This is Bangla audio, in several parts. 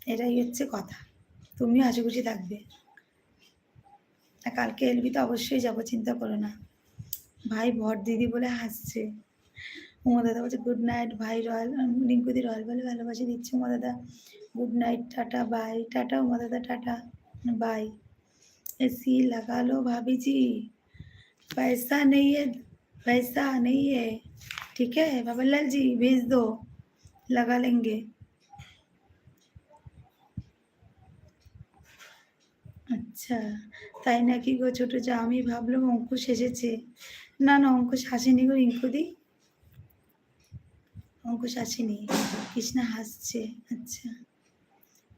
এটাই হচ্ছে কথা। তুমিও হাসিখুশি থাকবে। আর কালকে এলবিতে অবশ্যই যাবো, চিন্তা করো না। ভাই ভর দিদি বলে হাসছে। উমা দাদা বলছে গুড নাইট ভাই, রয়্যাল রিঙ্কুদি রয়্যাল বলে ভালোবাসা দিচ্ছে। উমা দাদা good night, tata bye. Tata Uma दादा, टाटा बाय। एसी लगा लो भाभी जी, पैसा नहीं है, पैसा नहीं है, ठीक है बाबूलाल जी भेज दो, लगा लेंगे। আচ্ছা তাই নাকি গো ছোট যা, আমি ভাবলাম অঙ্কুশ এসেছে। না না, অঙ্কুশ হাসেনি গো রিঙ্কুদি, অঙ্কুশ আসেনি, কৃষ্ণা হাসছে। আচ্ছা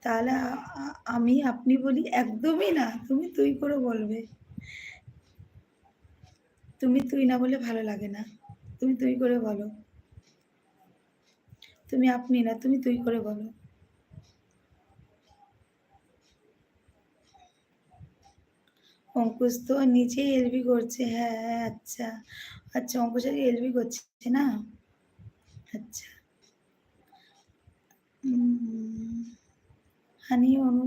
তাহলে আমি আপনি বলি? একদমই না, তুমি তুই করে বলবে। তুমি তুই না বলে ভালো লাগে না, তুমি তুই করে বলো। তুমি আপনি না, তুমি তুই করে বলো। অঙ্কুশ তো নিজেই এলবি করছে। হ্যাঁ আচ্ছা আচ্ছা, অঙ্কুশ আগে এলবি করছে না। আচ্ছা হানি অনু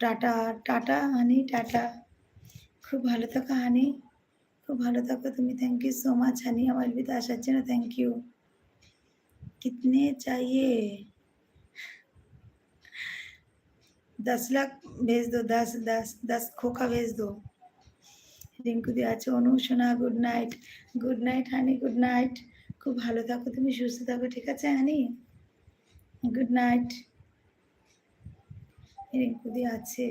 টাটা, টাটা হানি টাটা। খুব ভালো থাকো হানি, খুব ভালো থাকো তুমি। থ্যাংক ইউ সো মাচ হানি, আমার এলবিতে আসার জন্য থ্যাংক ইউ। कितने चाहिए? 10 लाख भेज दो, 10 खोखा भेज दो। রিঙ্কু দি আছে। অনু সোনা গুড নাইট, গুড নাইট হানি, গুড নাইট। খুব ভালো থাকো তুমি, সুস্থ থাকো, ঠিক আছে হানি, গুড নাইট। রিঙ্কু দি আছে।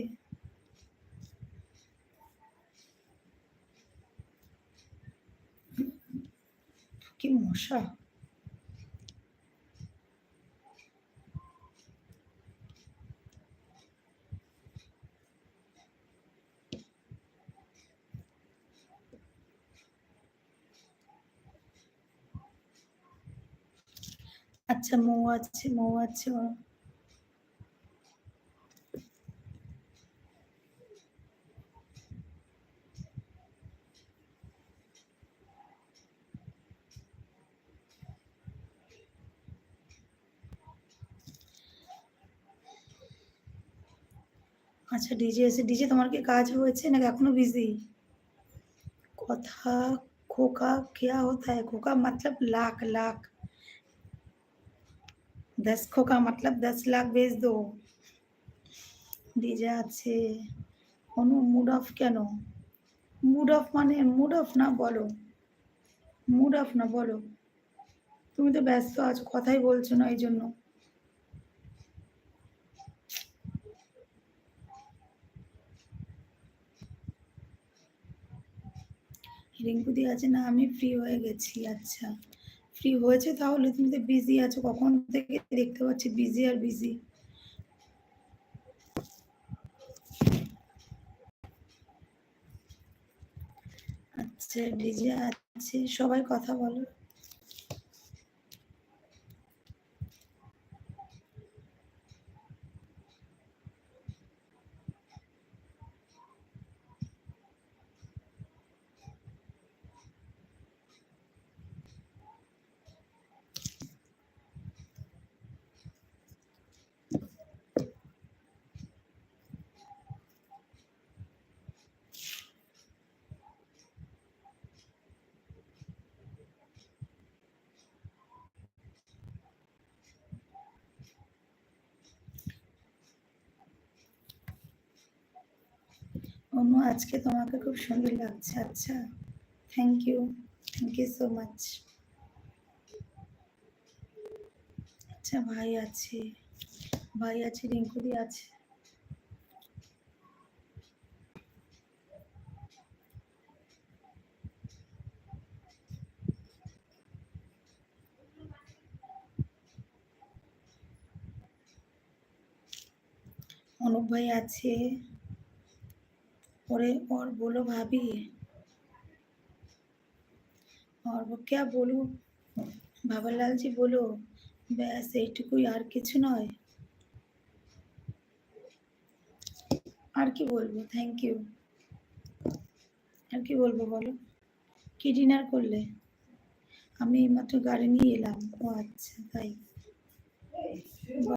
কি মশা! আচ্ছা মৌ আছে, মৌ আছে। আচ্ছা ডিজে এসে। ডিজে তোমার কি কাজ হয়েছে নাকি এখনো বিজি? কথা खोखा क्या होता है? खोखा मतलब लाख, लाख। 10 खोखा मतलब 10 लाख भेज दो। ডিজে আছে। অনু মুড অফ কেন? মুড অফ মানে মুড অফ না, বলো মুড অফ না, বলো। তুমি তো ব্যস্ত আছো, কথাই বলছো না, এই জন্য। রিঙ্কুদি আছে না, আমি ফ্রি হয়ে গেছি। আচ্ছা ফ্রি হয়েছে তাহলে, তুমি তো বিজি আছো, কখন থেকে দেখতে পাচ্ছি বিজি আর বিজি। আচ্ছা ডিজে আছে, সবাই কথা বলো। অনু আজকে তোমাকে খুব সুন্দর লাগছে। আচ্ছা থ্যাংক ইউ সো মাচ। আচ্ছা ভাই আছে, ভাই আছে, রিঙ্কুদি আছে। অনুপ भाई আছে। और बोलो भाभी, और वो क्या बोलूं, বাবালাল জি বলো। ব্যাস এইটুকুই, আর কিছু নয়। আর কি বলবো, থ্যাংক ইউ। আর কি বলবো বলো। কি ডিনার করলে? আমি এইমাত্র গাড়ি নিয়ে এলাম। ও আচ্ছা তাই।